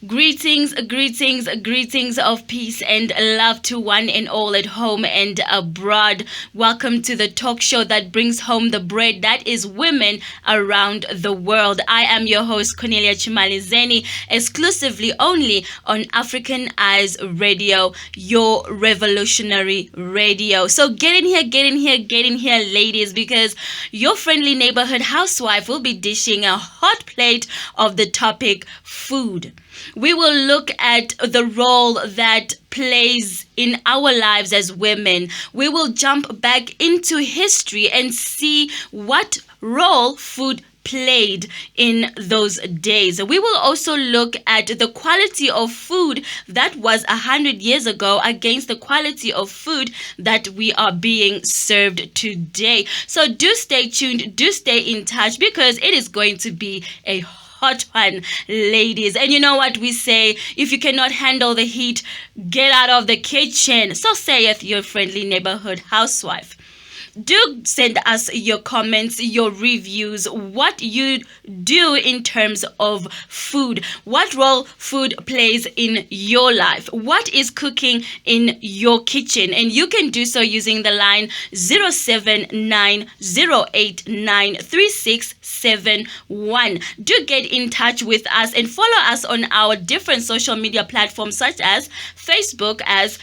Greetings of peace and love to one and all at home and abroad. Welcome to the talk show that brings home the bread, that is women around the world. I am your host, Cornelia Chimalizeni, exclusively only on African Eyes Radio, your revolutionary radio. So get in here, ladies, because your friendly neighborhood housewife will be dishing a hot plate of the topic food. We will look at the role that plays in our lives as women. We will jump back into history and see what role food played in those days. We will also look at the quality of food that was 100 years ago against the quality of food that we are being served today. So do stay tuned, do stay in touch, because it is going to be a hot one, ladies. And you know what we say? If you cannot handle the heat, get out of the kitchen. So saith your friendly neighborhood housewife. Do send us your comments, your reviews, what you do in terms of food, what role food plays in your life, what is cooking in your kitchen. And you can do so using the line 0790893671. Do get in touch with us and follow us on our different social media platforms, such as Facebook as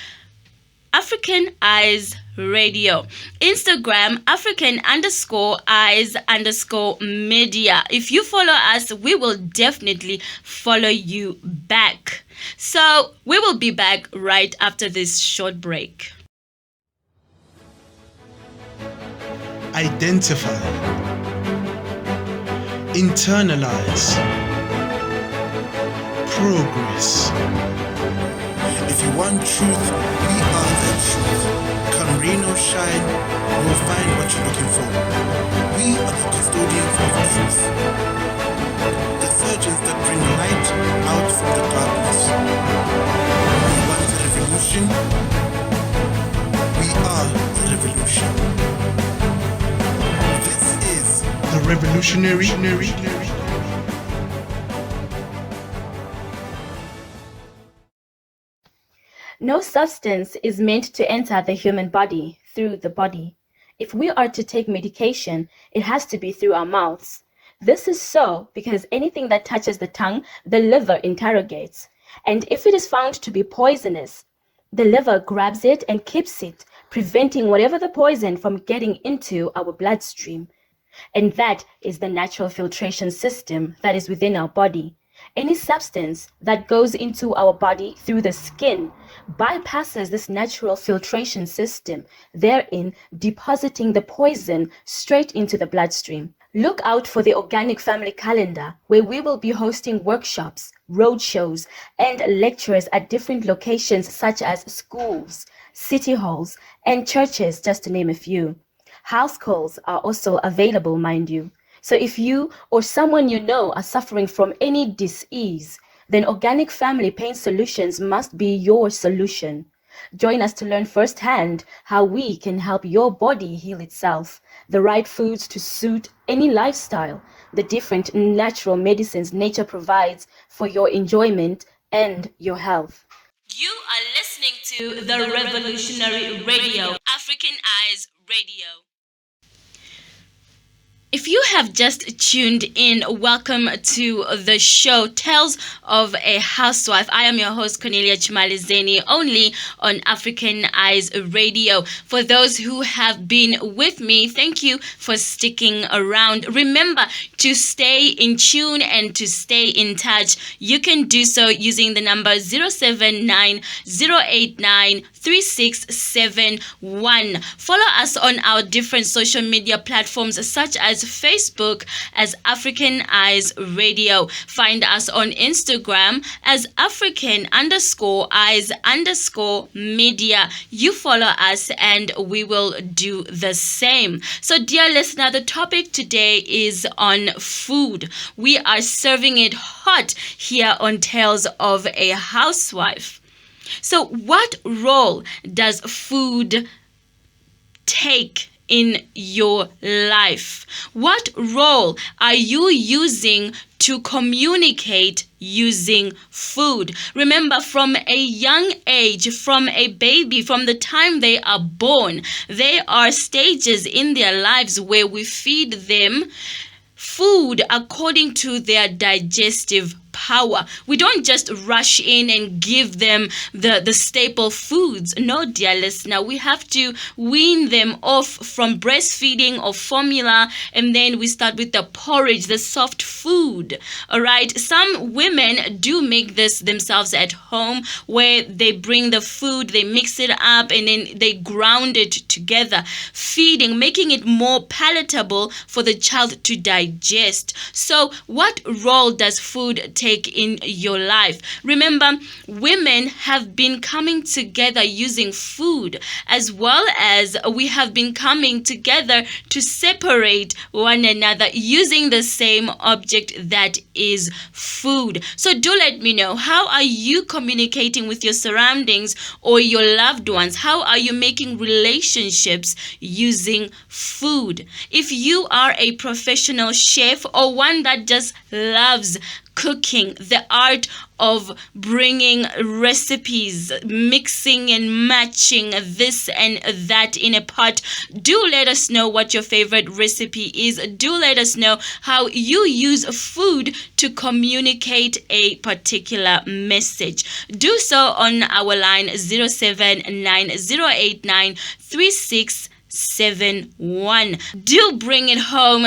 African Eyes Radio, Instagram African_Eyes_media. If you follow us, we will definitely follow you back. So we will be back right after this short break. Identify, internalize, progress. If you want truth, we are that truth. Come rain or shine, you will find what you're looking for. We are the custodians of truth, the surgeons that bring light out from the darkness. You want the revolution? We are the revolution. This is The revolutionary. No substance is meant to enter the human body through the body. If we are to take medication, it has to be through our mouths. This is so because anything that touches the tongue, the liver interrogates. And if it is found to be poisonous, the liver grabs it and keeps it, preventing whatever the poison from getting into our bloodstream. And that is the natural filtration system that is within our body. Any substance that goes into our body through the skin bypasses this natural filtration system, therein depositing the poison straight into the bloodstream. Look out for the Organic Family Calendar, where we will be hosting workshops, roadshows, and lectures at different locations such as schools, city halls, and churches, just to name a few. House calls are also available, mind you. So if you or someone you know are suffering from any disease, then Organic Family Pain Solutions must be your solution. Join us to learn firsthand how we can help your body heal itself, the right foods to suit any lifestyle, the different natural medicines nature provides for your enjoyment and your health. You are listening to the Revolutionary Radio, African Eyes Radio. If you have just tuned in, welcome to the show Tales of a Housewife. I am your host, Cornelia Chimalizeni, only on African Eyes Radio. For those who have been with me, thank you for sticking around. Remember to stay in tune and to stay in touch. You can do so using the number 0790893671. Follow us on our different social media platforms such as Facebook as African Eyes Radio. Find us on Instagram as African_Eyes_media. You follow us and we will do the same. So dear listener, the topic today is on food. We are serving it hot here on Tales of a Housewife. So what role does food take in your life? What role are you using to communicate using food? Remember, from a young age, from a baby, from the time they are born, there are stages in their lives where we feed them food according to their digestive power. We don't just rush in and give them the staple foods. No, dear listener, we have to wean them off from breastfeeding or formula, and then we start with the porridge, the soft food. All right. Some women do make this themselves at home, where they bring the food, they mix it up, and then they ground it together, feeding, making it more palatable for the child to digest. So, what role does food take in your life? Remember, women have been coming together using food, as well as we have been coming together to separate one another using the same object, that is food. So do let me know, how are you communicating with your surroundings or your loved ones? How are you making relationships using food? If you are a professional chef or one that just loves cooking, the art of bringing recipes, mixing and matching this and that in a pot, do let us know what your favorite recipe is. Do let us know how you use food to communicate a particular message. Do so on our line 0790893671. Do bring it home.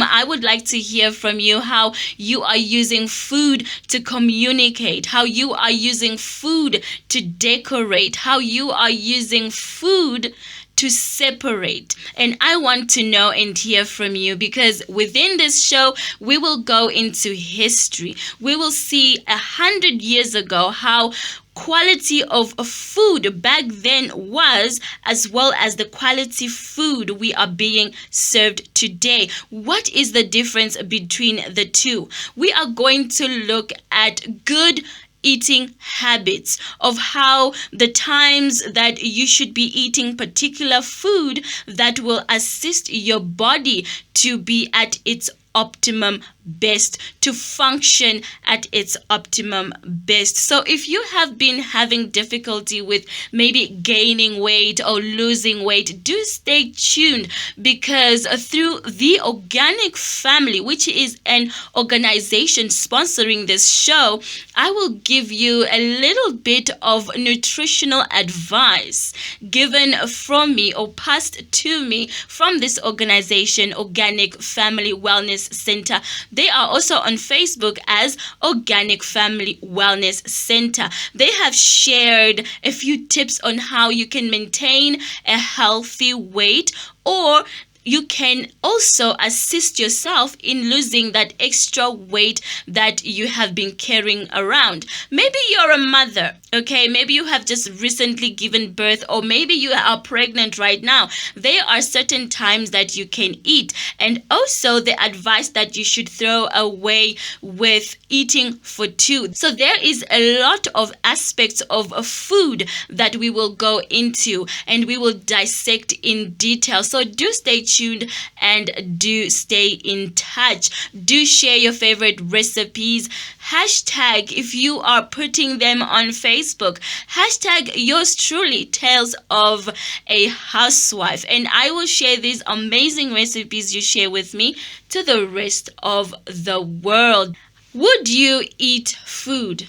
I would like to hear from you how you are using food to communicate, how you are using food to decorate, how you are using food to separate. And I want to know and hear from you, because within this show, we will go into history. We will see 100 years ago how quality of food back then was, as well as the quality food we are being served today. What is the difference between the two? We are going to look at good eating habits, of how the times that you should be eating particular food that will assist your body to be at its optimum best, to function at its optimum best. So if you have been having difficulty with maybe gaining weight or losing weight, do stay tuned, because through the Organic Family, which is an organization sponsoring this show, I will give you a little bit of nutritional advice given from me or passed to me from this organization, Organic Family Wellness Center. They are also on Facebook as Organic Family Wellness Center. They have shared a few tips on how you can maintain a healthy weight, or you can also assist yourself in losing that extra weight that you have been carrying around. Maybe you're a mother, okay? Maybe you have just recently given birth, or maybe you are pregnant right now. There are certain times that you can eat, and also the advice that you should throw away with eating for two. So there is a lot of aspects of food that we will go into, and we will dissect in detail. So do stay tuned and do stay in touch. Do share your favorite recipes. Hashtag, if you are putting them on Facebook, hashtag yours truly, Tales of a Housewife. And I will share these amazing recipes you share with me to the rest of the world. Would you eat food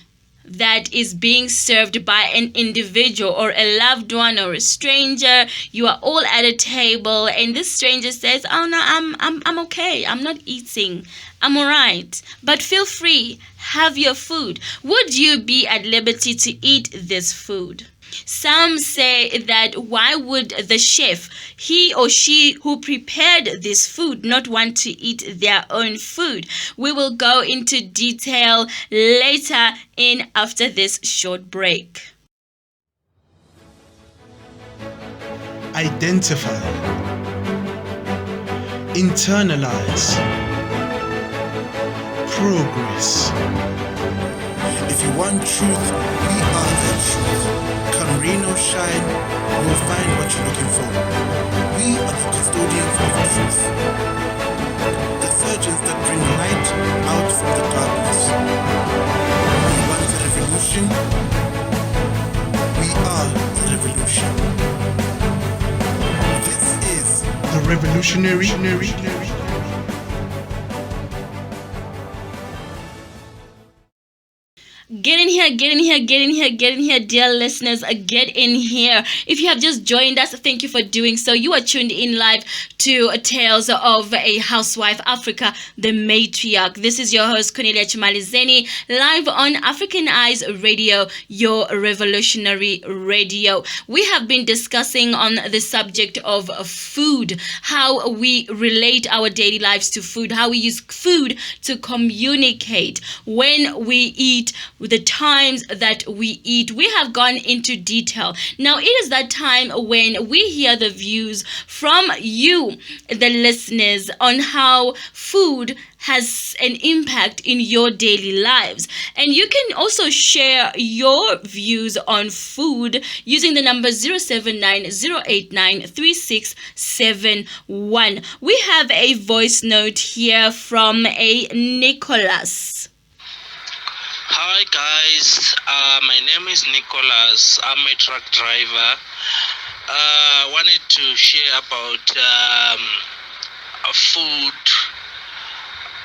that is being served by an individual or a loved one or a stranger? You are all at a table, and this stranger says, "Oh no, I'm okay. I'm not eating. I'm all right. But feel free, have your food." Would you be at liberty to eat this food? Some say that why would the chef, he or she who prepared this food, not want to eat their own food? We will go into detail later in after this short break. Identify. Internalize. Progress. If you want truth, we are the truth. Come rain or shine, you will find what you're looking for. We are are the custodians of truth, the surgeons that bring light out from the darkness. We want a revolution. We are the revolution. This is The revolutionary. Get in here, get in here, get in here, get in here, dear listeners. Get in here. If you have just joined us, thank you for doing so. You are tuned in live to Tales of a Housewife Africa, the matriarch. This is your host, Cornelia Chimalizeni, live on African Eyes Radio, your revolutionary radio. We have been discussing on the subject of food, how we relate our daily lives to food, how we use food to communicate, when we eat, the times that we eat. We have gone into detail. Now it is that time when we hear the views from you, the listeners, on how food has an impact in your daily lives. And you can also share your views on food using the number 079-089-3671. We have a voice note here from a Nicholas. Hi guys, my name is Nicholas. I'm a truck driver. Wanted to share about food,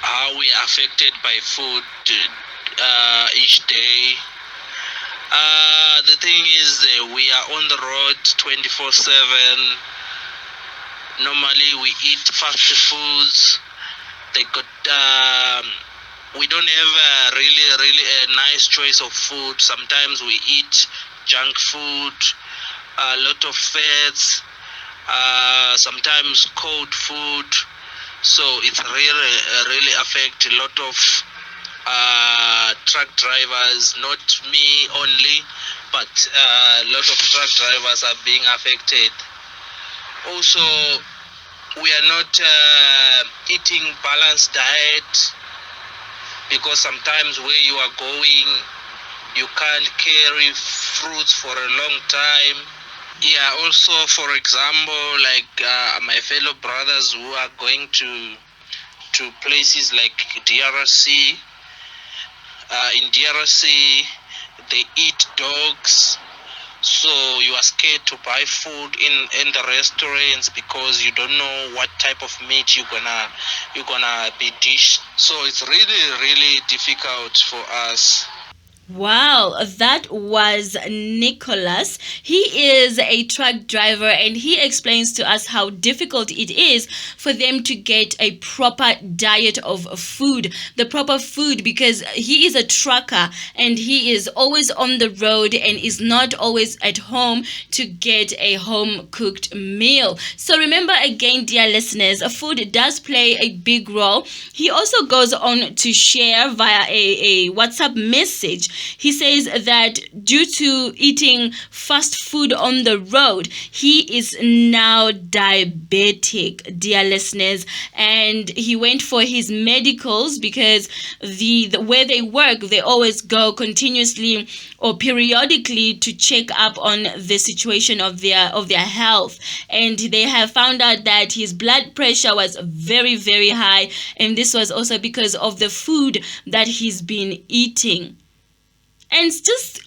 how we are affected by food each day. The thing is, we are on the road 24/7. Normally we eat fast foods. They got we don't have really a nice choice of food. Sometimes we eat junk food, a lot of fats, sometimes cold food. So it really affect a lot of truck drivers, not me only, but a lot of truck drivers are being affected. Also, we are not eating balanced diet, because sometimes where you are going, you can't carry fruits for a long time. Yeah, also, for example, like my fellow brothers who are going to places like DRC. In DRC, they eat dogs. So you are scared to buy food in the restaurants because you don't know what type of meat you're gonna be dished. So it's really difficult for us. Wow, that was Nicholas. He is a truck driver and he explains to us how difficult it is for them to get a proper diet of food, the proper food, because he is a trucker and he is always on the road and is not always at home to get a home cooked meal. So remember again, dear listeners, food does play a big role. He also goes on to share via a WhatsApp message. He says that due to eating fast food on the road, he is now diabetic, dear listeners, and he went for his medicals because the where they work, they always go continuously or periodically to check up on the situation of their health, and they have found out that his blood pressure was very high, and this was also because of the food that he's been eating. And just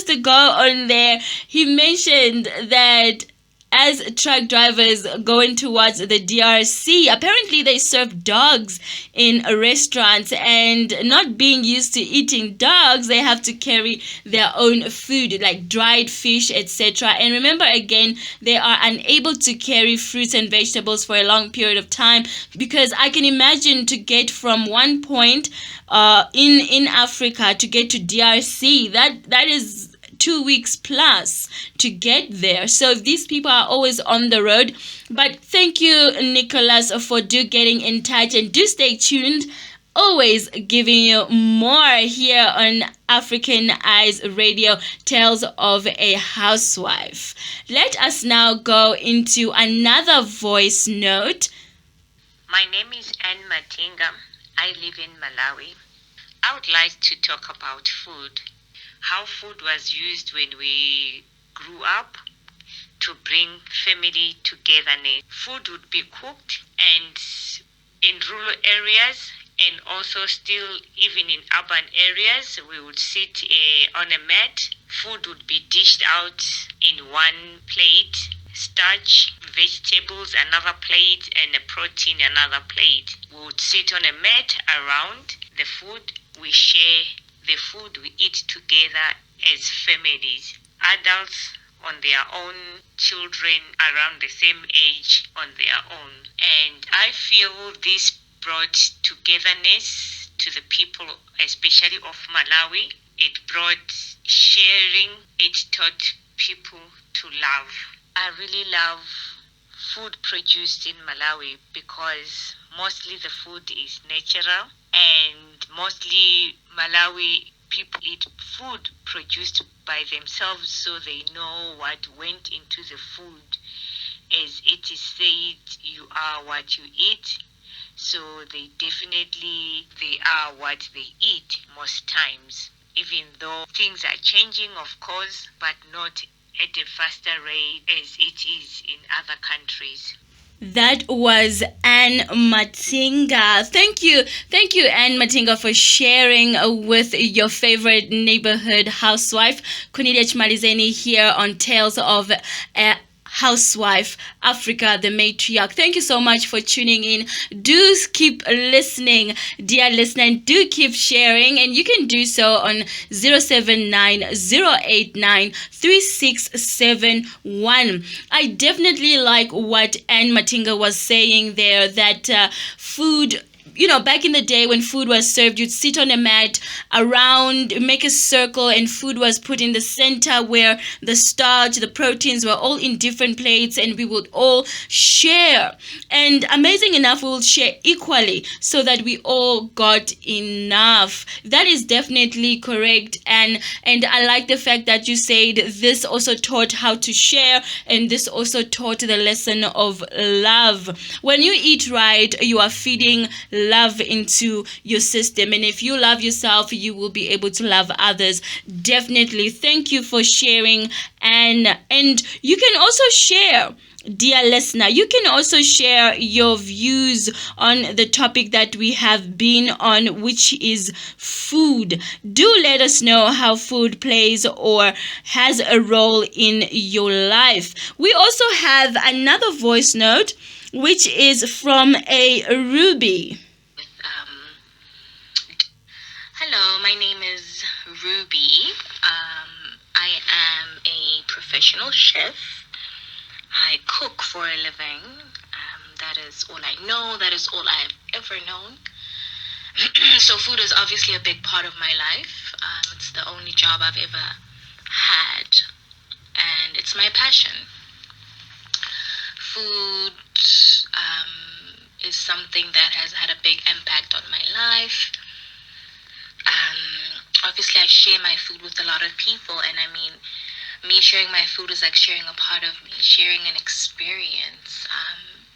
to go on there, he mentioned that as truck drivers going towards the DRC, apparently they serve dogs in restaurants, and not being used to eating dogs, they have to carry their own food like dried fish, etc. And remember again, they are unable to carry fruits and vegetables for a long period of time, because I can imagine to get from one point in Africa to get to DRC, that is 2 weeks plus to get there. So these people are always on the road. But thank you, Nicholas, for getting in touch, and do stay tuned. Always giving you more here on African Eyes Radio, Tales of a Housewife. Let us now go into another voice note. My name is Anne Matinga. I live in Malawi. I would like to talk about food. How food was used when we grew up to to bring family togetherness. Food would be cooked and in rural areas, and also still even in urban areas, we would sit on a mat. Food would be dished out in one plate, starch, vegetables, another plate, and a protein, another plate. We would sit on a mat around the food. We share the food, we eat together as families. Adults on their own, children around the same age on their own. And I feel this brought togetherness to the people, especially of Malawi. It brought sharing, it taught people to love. I really love food produced in Malawi because mostly the food is natural, and mostly Malawi people eat food produced by themselves, so they know what went into the food. As it is said, you are what you eat. So they are what they eat most times, even though things are changing, of course, but not at a faster rate as it is in other countries. That was Anne Matinga. Thank you, Anne Matinga, for sharing with your favorite neighborhood housewife, Cornelia Chimalizeni, here on Tales of Housewife Africa, the matriarch. Thank you so much for tuning in. Do keep listening, dear listener, and do keep sharing. And you can do so on 079-089-3671. I definitely like what Anne Matinga was saying there, that food, back in the day when food was served, you'd sit on a mat around, make a circle, and food was put in the center where the starch, the proteins were all in different plates, and we would all share. And amazing enough, we will share equally so that we all got enough. That is definitely correct. And I like the fact that you said this also taught how to share, and this also taught the lesson of love. When you eat right, you are feeding love into your system, and if you love yourself, you will be able to love others. Definitely. Thank you for sharing. And you can also share, dear listener, you can also share your views on the topic that we have been on, which is food. Do let us know how food plays or has a role in your life. We also have another voice note, which is from a Ruby. Hello, my name is Ruby. I am a professional chef. I cook for a living. That is all I know. That is all I have ever known. So food is obviously a big part of my life. It's the only job I've ever had, and it's my passion. Food is something that has had a big impact on my life. Obviously, I share my food with a lot of people, and I mean, me sharing my food is like sharing a part of me, sharing an experience.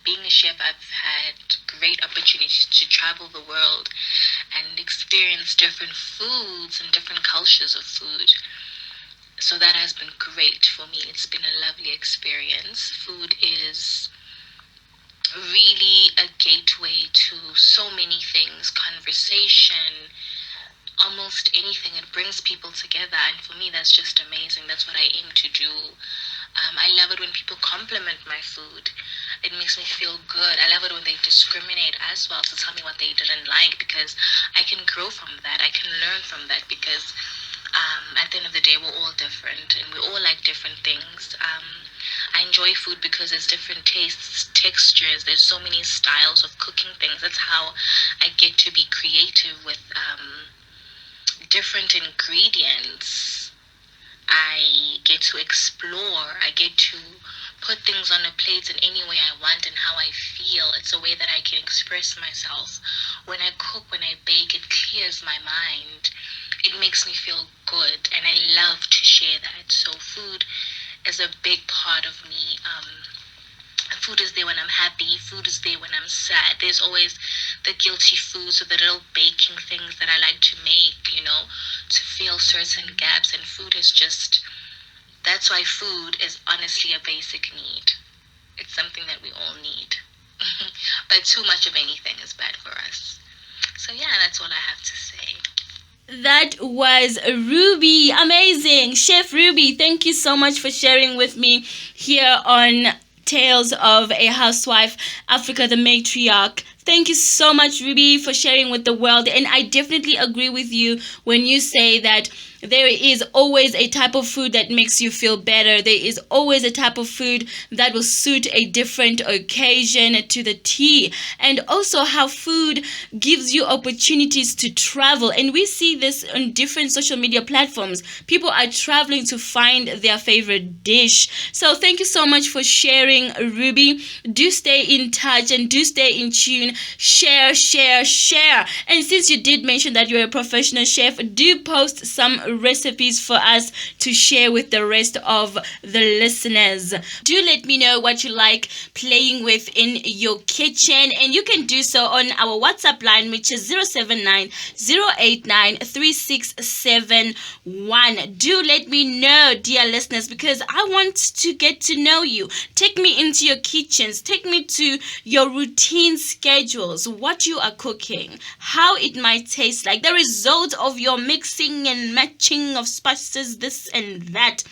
Being a chef, I've had great opportunities to travel the world and experience different foods and different cultures of food. So that has been great for me. It's been a lovely experience. Food is really a gateway to so many things, conversation, almost anything. It brings people together, and for me that's just amazing. That's what I aim to do. I love it when people compliment my food. It makes me feel good. I love it when they discriminate as well to tell me what they didn't like, because I can grow from that. I can learn from that, because at the end of the day, we're all different and we all like different things. I enjoy food because there's different tastes, textures. There's so many styles of cooking things. That's how I get to be creative with different ingredients. I get to explore. I get to put things on a plate in any way I want and how I feel. It's a way that I can express myself. When I cook, when I bake, it clears my mind. It makes me feel good, and I love to share that. So food is a big part of me. Food is there when I'm happy. Food is there when I'm sad. There's always the guilty foods or the little baking things that I like to make, to fill certain gaps. And food is just That's why food is honestly a basic need. It's something that we all need. But too much of anything is bad for us. So yeah, that's all I have to say. That was Ruby. Amazing. Chef Ruby, thank you so much for sharing with me here on Tales of a Housewife, Africa the Matriarch. Thank you so much, Ruby, for sharing with the world. And I definitely agree with you when you say that there is always a type of food that makes you feel better. There is always a type of food that will suit a different occasion to the T. And also how food gives you opportunities to travel. And we see this on different social media platforms. People are traveling to find their favorite dish. So thank you so much for sharing, Ruby. Do stay in touch and do stay in tune. Share, share, share. And since you did mention that you're a professional chef, do post some recipes for us to share with the rest of the listeners. Do let me know what you like playing with in your kitchen, and you can do so on our WhatsApp line, which is 079 089 3671. Do let me know, dear listeners, because I want to get to know you. Take me into your kitchens, take me to your routine schedules, what you are cooking, how it might taste like, the result of your mixing and matching of spices, this and that.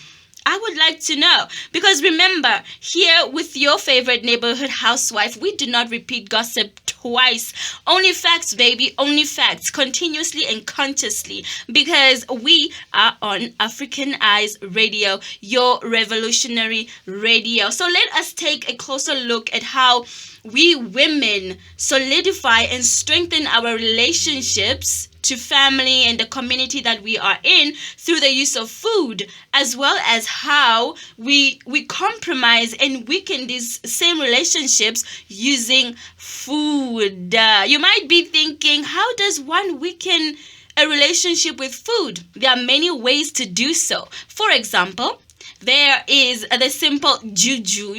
I would like to know, because remember, here with your favorite neighborhood housewife, we do not repeat gossip twice. Only facts, baby, only facts, continuously and consciously, because we are on African Eyes Radio, your revolutionary radio. So let us take a closer look at how we women solidify and strengthen our relationships to family and the community that we are in through the use of food, as well as how we compromise and weaken these same relationships using food. You might be thinking, how does one weaken a relationship with food? There are many ways to do so. For example, there is the simple juju,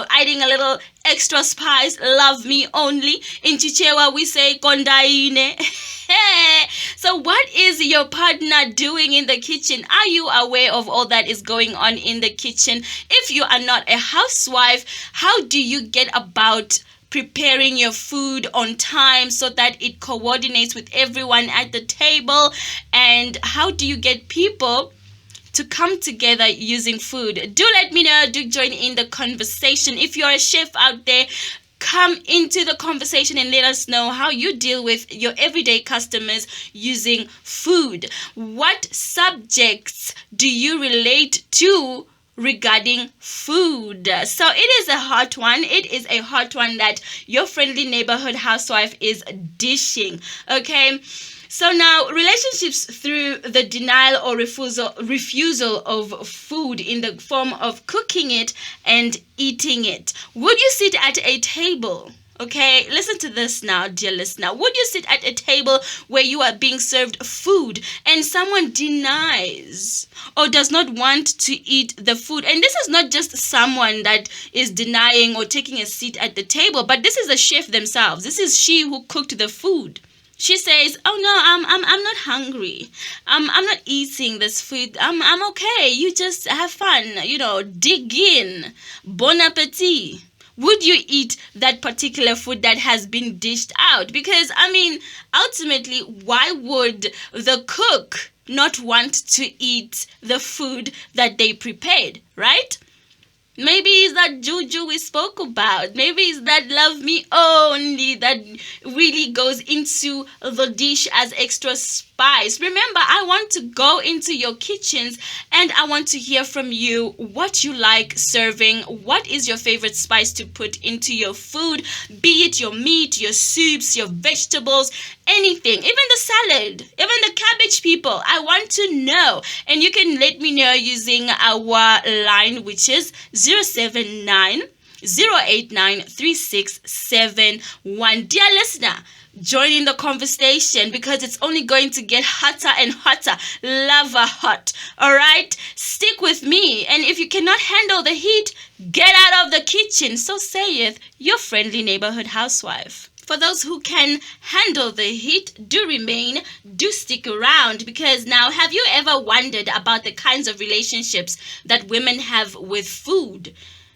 adding a little extra spice, love me only. In Chichewa, we say kondaine. So what is your partner doing in the kitchen? Are you aware of all that is going on in the kitchen? If you are not a housewife, how do you get about preparing your food on time so that it coordinates with everyone at the table? And how do you get people to come together using food? Do let me know. Do join in the conversation. If you're a chef out there, come into the conversation and let us know how you deal with your everyday customers using food. What subjects do you relate to regarding food? So it is a hot one. It is a hot one that your friendly neighborhood housewife is dishing. Okay. So now, relationships through the denial or refusal of food in the form of cooking it and eating it. Would you sit at a table? Okay, listen to this now, dear listener. Would you sit at a table where you are being served food and someone denies or does not want to eat the food? And this is not just someone that is denying or taking a seat at the table, but this is the chef themselves. This is she who cooked the food. She says, "Oh no, I'm not hungry. I'm not eating this food. I'm okay. You just have fun. Dig in. Bon appetit." Would you eat that particular food that has been dished out? Because ultimately, why would the cook not want to eat the food that they prepared, right? Maybe it's that juju we spoke about. Maybe it's that love me only that really goes into the dish as extra spice. Remember, I want to go into your kitchens and I want to hear from you what you like serving. What is your favorite spice to put into your food? Be it your meat, your soups, your vegetables, anything, even the salad, even the cabbage, people. I want to know. And you can let me know using our line, which is 079 089 3671. Dear listener, join in the conversation because it's only going to get hotter and hotter. Lava hot. All right? Stick with me. And if you cannot handle the heat, get out of the kitchen. So saith your friendly neighborhood housewife. For those who can handle the heat, do remain, do stick around, because now, have you ever wondered about the kinds of relationships that women have with food?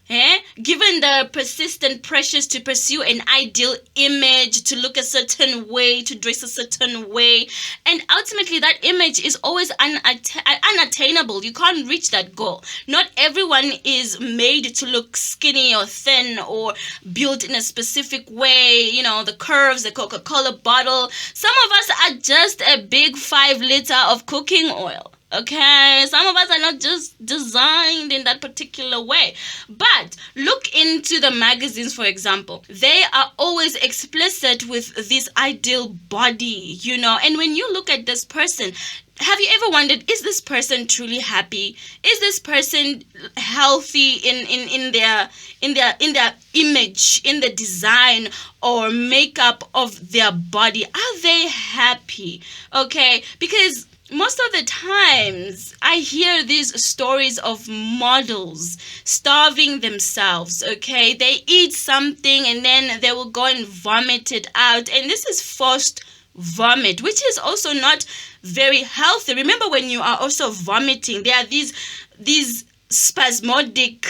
Given the persistent pressures to pursue an ideal image, to look a certain way, to dress a certain way, and ultimately that image is always unattainable. You can't reach that goal. Not everyone is made to look skinny or thin or built in a specific way. You know, the curves, the Coca-Cola bottle. Some of us are just a big 5 liter of cooking oil. Okay, some of us are not just designed in that particular way. But look into the magazines, for example. They are always explicit with this ideal body, you know. And when you look at this person, have you ever wondered, is this person truly happy? Is this person healthy in their image, in the design or makeup of their body? Are they happy? Okay, because most of the times I hear these stories of models starving themselves, okay? They eat something and then they will go and vomit it out. And this is forced vomit, which is also not very healthy. Remember, when you are also vomiting, there are these spasmodic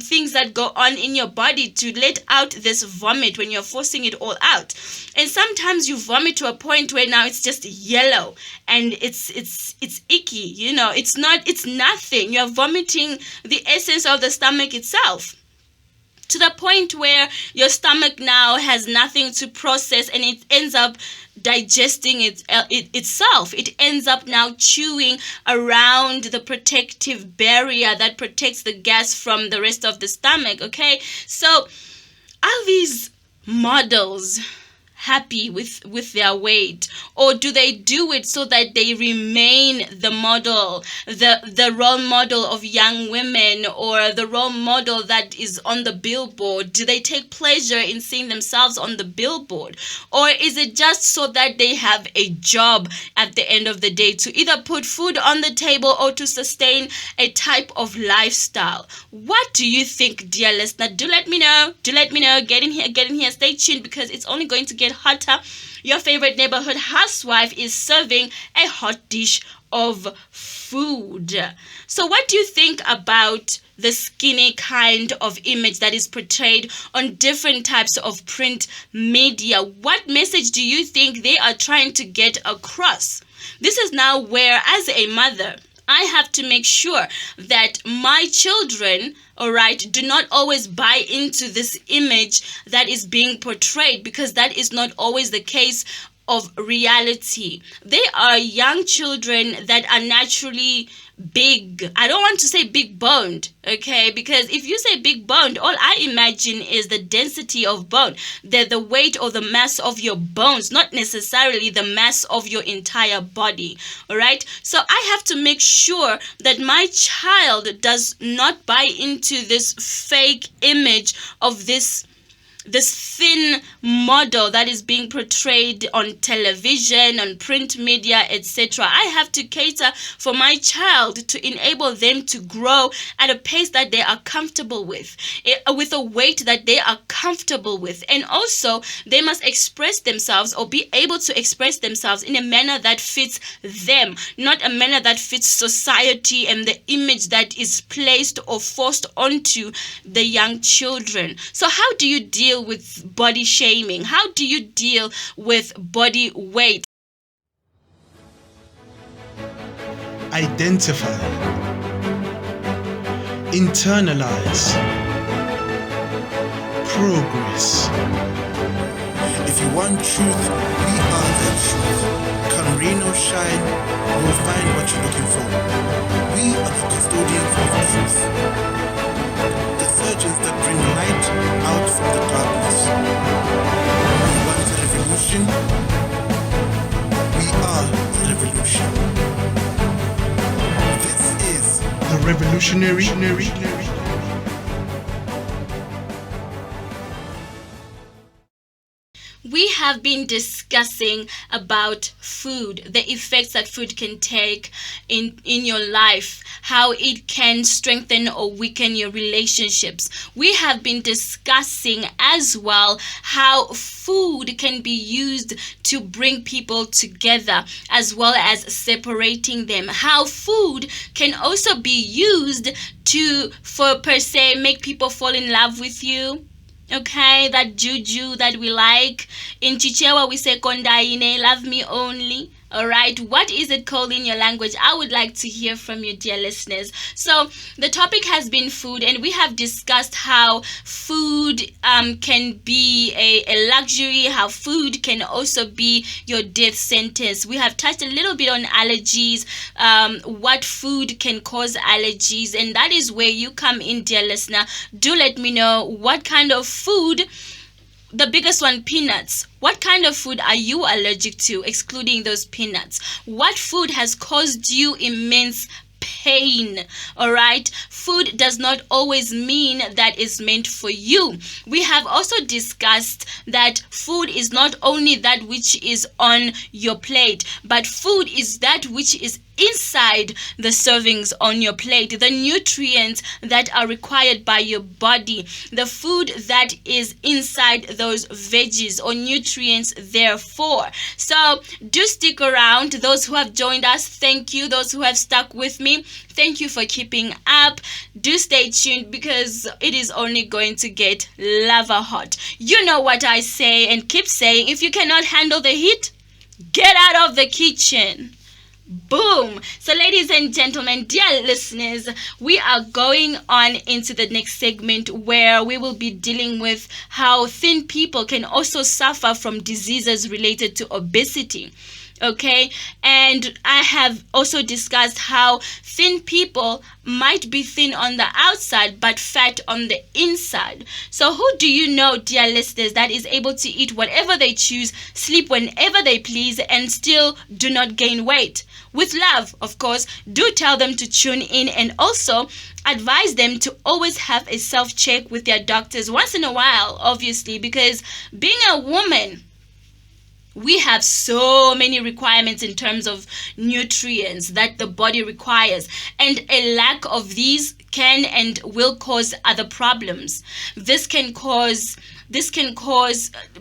things that go on in your body to let out this vomit when you're forcing it all out. And sometimes you vomit to a point where now it's just yellow and it's icky, you know. It's nothing. You're vomiting the essence of the stomach itself, to the point where your stomach now has nothing to process and it ends up digesting itself. It ends up now chewing around the protective barrier that protects the gas from the rest of the stomach, okay? So are these models happy with their weight, or do they do it so that they remain the model, the role model of young women, or the role model that is on the billboard? Do they take pleasure in seeing themselves on the billboard, or is it just so that they have a job at the end of the day to either put food on the table or to sustain a type of lifestyle? What do you think, dear listener? Do let me know. Get in here, stay tuned, because it's only going to get hotter. Your favorite neighborhood housewife is serving a hot dish of food. So what do you think about the skinny kind of image that is portrayed on different types of print media? What message do you think they are trying to get across? This is now where, as a mother, I have to make sure that my children, all right, do not always buy into this image that is being portrayed, because that is not always the case of reality. They are young children that are naturally big. I don't want to say big boned, okay? Because if you say big boned, all I imagine is the density of bone, the weight or the mass of your bones, not necessarily the mass of your entire body, all right? So I have to make sure that my child does not buy into this fake image of this thin model that is being portrayed on television, on print media, etc. I have to cater for my child to enable them to grow at a pace that they are comfortable with a weight that they are comfortable with. And also, they must express themselves, or be able to express themselves, in a manner that fits them, not a manner that fits society and the image that is placed or forced onto the young children. So how do you deal with body shaming? How do you deal with body weight? Identify. Internalize. Progress. If you want truth, we are that truth. Come rain or shine, you'll find what you're looking for. We are the custodians of truth. The surgeons that bring light out from the darkness. You want the revolution? We are the revolution. This is The revolutionary. We have been discussing about food, the effects that food can take in your life, how it can strengthen or weaken your relationships. We have been discussing as well how food can be used to bring people together as well as separating them. How food can also be used to, for per se, make people fall in love with you. Okay, that juju that we like. In Chichewa we say kondaine, love me only. All right, what is it called in your language? I would like to hear from you, dear listeners. So the topic has been food, and we have discussed how food can be a luxury, how food can also be your death sentence. We have touched a little bit on allergies, what food can cause allergies, and that is where you come in, dear listener. Do let me know what kind of food. The biggest one, peanuts. What kind of food are you allergic to, excluding those peanuts? What food has caused you immense pain? All right, food does not always mean that it's meant for you. We have also discussed that food is not only that which is on your plate, but food is that which is inside the servings on your plate, the nutrients that are required by your body, the food that is inside those veggies or nutrients therefore. So do stick around. Those who have joined us, thank you. Those who have stuck with me, thank you for keeping up. Do stay tuned because it is only going to get lava hot. You know what I say and keep saying: if you cannot handle the heat, get out of the kitchen. Boom. So ladies and gentlemen, dear listeners, we are going on into the next segment where we will be dealing with how thin people can also suffer from diseases related to obesity. Okay, and I have also discussed how thin people might be thin on the outside but fat on the inside. So who do you know, dear listeners, that is able to eat whatever they choose, sleep whenever they please, and still do not gain weight? With love, of course. Do tell them to tune in, and also advise them to always have a self-check with their doctors once in a while, obviously, because being a woman, we have so many requirements in terms of nutrients that the body requires, and a lack of these can and will cause other problems. This can cause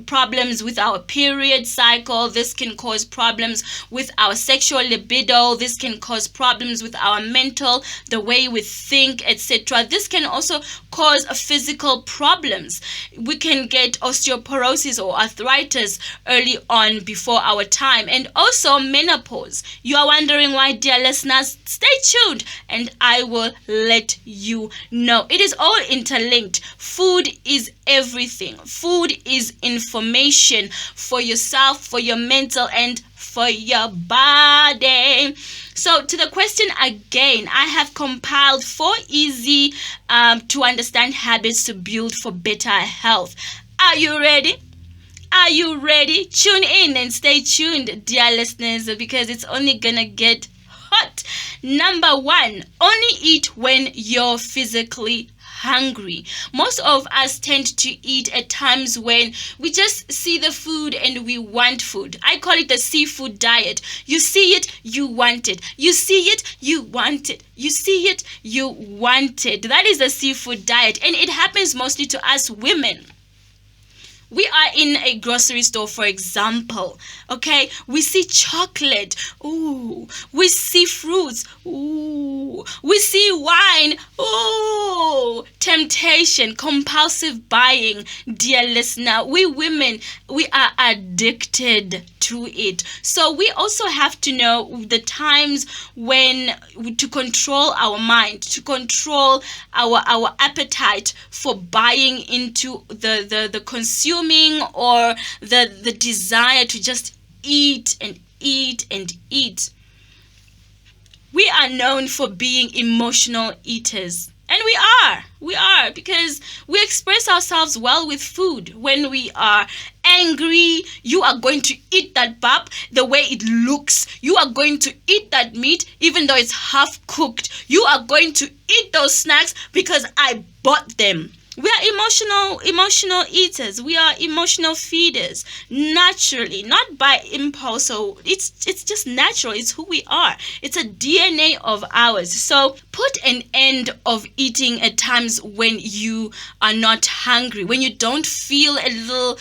problems with our period cycle. This can cause problems with our sexual libido. This can cause problems with our mental, the way we think, etc. This can also cause physical problems. We can get osteoporosis or arthritis early on before our time, and also menopause. You are wondering why, dear listeners? Stay tuned and I will let you know. It is all interlinked. Food is everything. Food is information for yourself, for your mental, and for your body. So to the question again, I have compiled 4 easy to understand habits to build for better health. Are you ready? Are you ready? Tune in and stay tuned, dear listeners, because it's only gonna get hot. Number 1, only eat when you're physically hungry. Most of us tend to eat at times when we just see the food and we want food. I call it the seafood diet. You see it, you want it. You see it, you want it. You see it, you want it. That is the seafood diet, and it happens mostly to us women. We are in a grocery store, for example, okay? We see chocolate, ooh. We see fruits, ooh. We see wine, ooh. Temptation, compulsive buying, dear listener. We women, we are addicted to it. So we also have to know the times when to control our mind, to control our appetite for buying into the consuming or the desire to just eat and eat and eat. We are known for being emotional eaters. And we are, because we express ourselves well with food. When we are angry, you are going to eat that pap the way it looks. You are going to eat that meat even though it's half cooked. You are going to eat those snacks because I bought them. We are emotional eaters. We are emotional feeders naturally, not by impulse. So it's just natural. It's who we are. It's a DNA of ours. So put an end of eating at times when you are not hungry, when you don't feel a little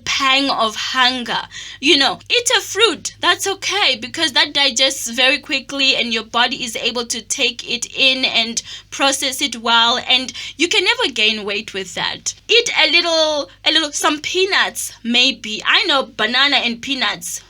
pang of hunger. Eat a fruit. That's okay, because that digests very quickly and your body is able to take it in and process it well, and you can never gain weight with that. Eat some peanuts, maybe. I know banana and peanuts,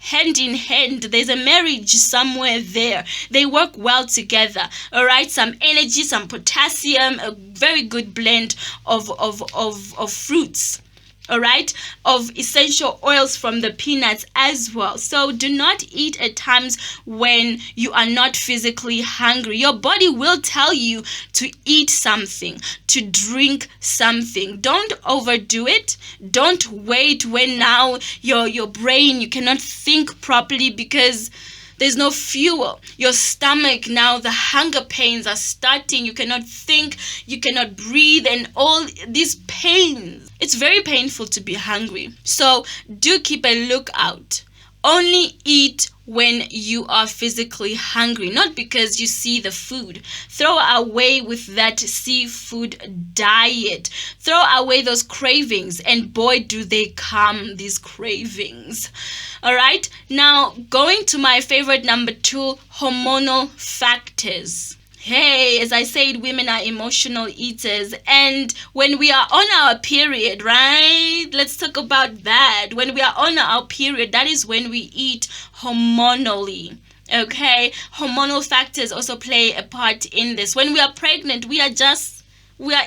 hand in hand. There's a marriage somewhere there. They work well together. All right, some energy, some potassium, a very good blend of fruits. All right, of essential oils from the peanuts as well. So do not eat at times when you are not physically hungry. Your body will tell you to eat something, to drink something. Don't overdo it. Don't wait when now your brain, you cannot think properly because there's no fuel. Your stomach now, the hunger pains are starting. You cannot think, you cannot breathe, and all these pains. It's very painful to be hungry. So do keep a lookout. Only eat when you are physically hungry, not because you see the food. Throw away with that seafood diet. Throw away those cravings, and boy, do they come, these cravings. All right, now going to my favorite number 2, hormonal factors. Hey, as I said, women are emotional eaters, and when we are on our period, right? Let's talk about that. When we are on our period, that is when we eat hormonally. Okay, hormonal factors also play a part in this. When we are pregnant, we are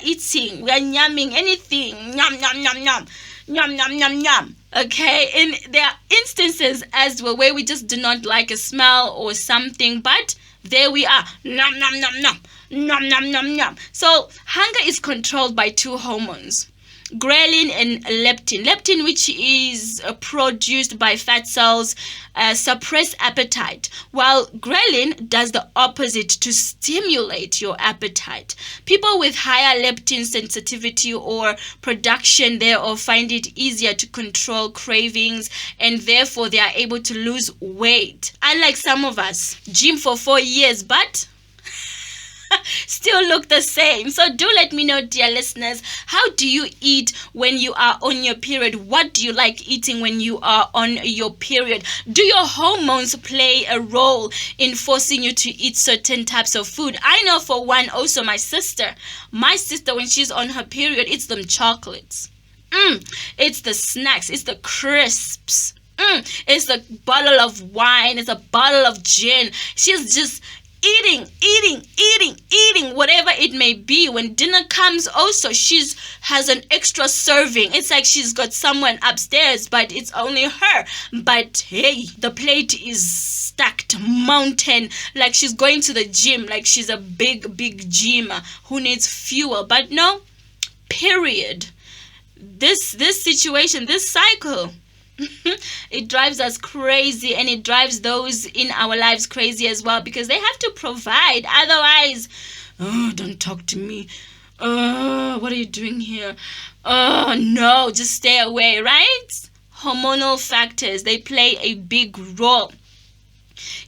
eating, we are nyamming anything, nyam nyam nyam nyam, nyam nyam nyam nyam. Okay, and there are instances as well where we just do not like a smell or something, but there we are, nom nom nom nom, nom nom nom nom. So hunger is controlled by 2 hormones, ghrelin and leptin. Leptin, which is produced by fat cells, suppress appetite, while ghrelin does the opposite to stimulate your appetite. People with higher leptin sensitivity or production thereof find it easier to control cravings, and therefore they are able to lose weight. Unlike some of us, gym for 4 years, but still look the same. So do let me know, dear listeners, how do you eat when you are on your period? What do you like eating when you are on your period? Do your hormones play a role in forcing you to eat certain types of food? I know for one, also my sister, when she's on her period, it's them chocolates. It's the snacks, it's the crisps. It's the bottle of wine, it's a bottle of gin. She's just eating, whatever it may be. When dinner comes, also she has an extra serving. It's like she's got someone upstairs, but it's only her. But hey, the plate is stacked mountain, like she's going to the gym, like she's a big gymmer who needs fuel. But no, period. This situation, this cycle, it drives us crazy, and it drives those in our lives crazy as well, because they have to provide. Otherwise, don't talk to me. What are you doing here? No, just stay away, right? Hormonal factors, they play a big role.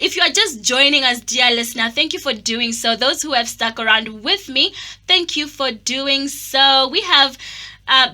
If you are just joining us, dear listener, thank you for doing so. Those who have stuck around with me, thank you for doing so. We have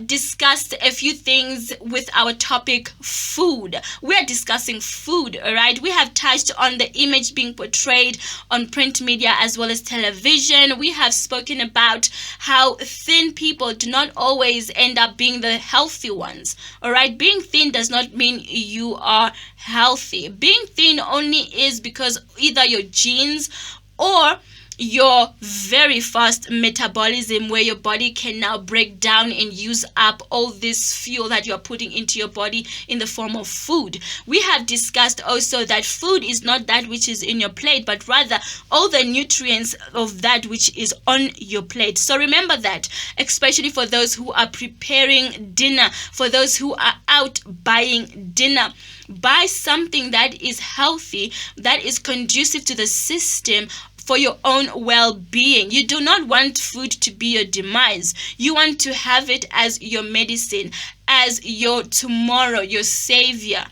discussed a few things with our topic, food. We are discussing food, all right? We have touched on the image being portrayed on print media as well as television. We have spoken about how thin people do not always end up being the healthy ones, all right? Being thin does not mean you are healthy. Being thin only is because either your genes or your very fast metabolism, where your body can now break down and use up all this fuel that you're putting into your body in the form of food. We have discussed also that food is not that which is in your plate, but rather all the nutrients of that which is on your plate. So remember that, especially for those who are preparing dinner, for those who are out buying dinner. Buy something that is healthy, that is conducive to the system for your own well-being. You do not want food to be your demise. You want to have it as your medicine, as your tomorrow, your savior.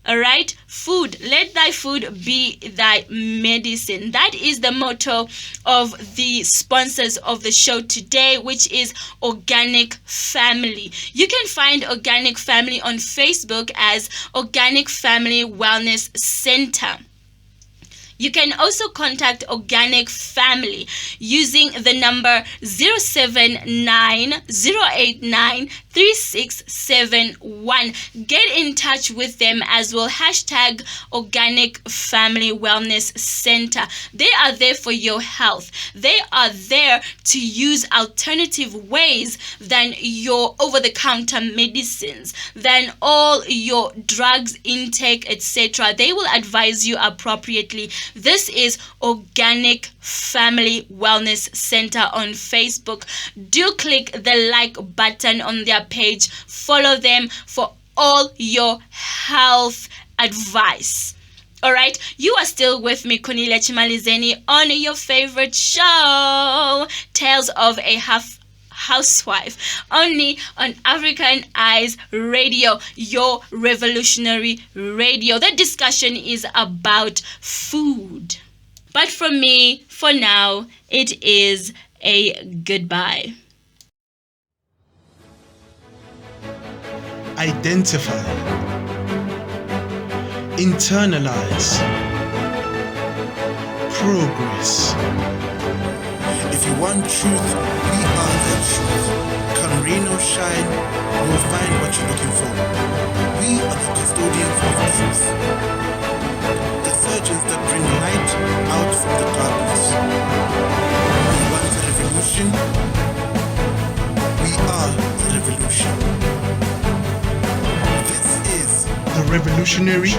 All right, food, let thy food be thy medicine. That is the motto of the sponsors of the show today, which is Organic Family. You can find Organic Family on Facebook as Organic Family Wellness Center. You can also contact Organic Family using the number 079-089-3671. Get in touch with them as well. Hashtag Organic Family Wellness Center. They are there for your health. They are there to use alternative ways than your over-the-counter medicines, than all your drugs intake, etc. They will advise you appropriately. This is Organic Family Wellness Center on Facebook. Do click the like button on their page. Follow them for all your health advice. All right, you are still with me, Cornelia Chimalizeni, on your favorite show, Tales of a Housewife, only on African Eyes Radio, your revolutionary radio. The discussion is about food. But from me, for now, it is a goodbye. Identify. Internalize. Progress. If you want truth, we are the truth. Come rain or shine, you will find what you're looking for. We are the custodians of truth. The surgeons that bring light out from the darkness. You want the revolution? We are the revolution. This is The revolutionary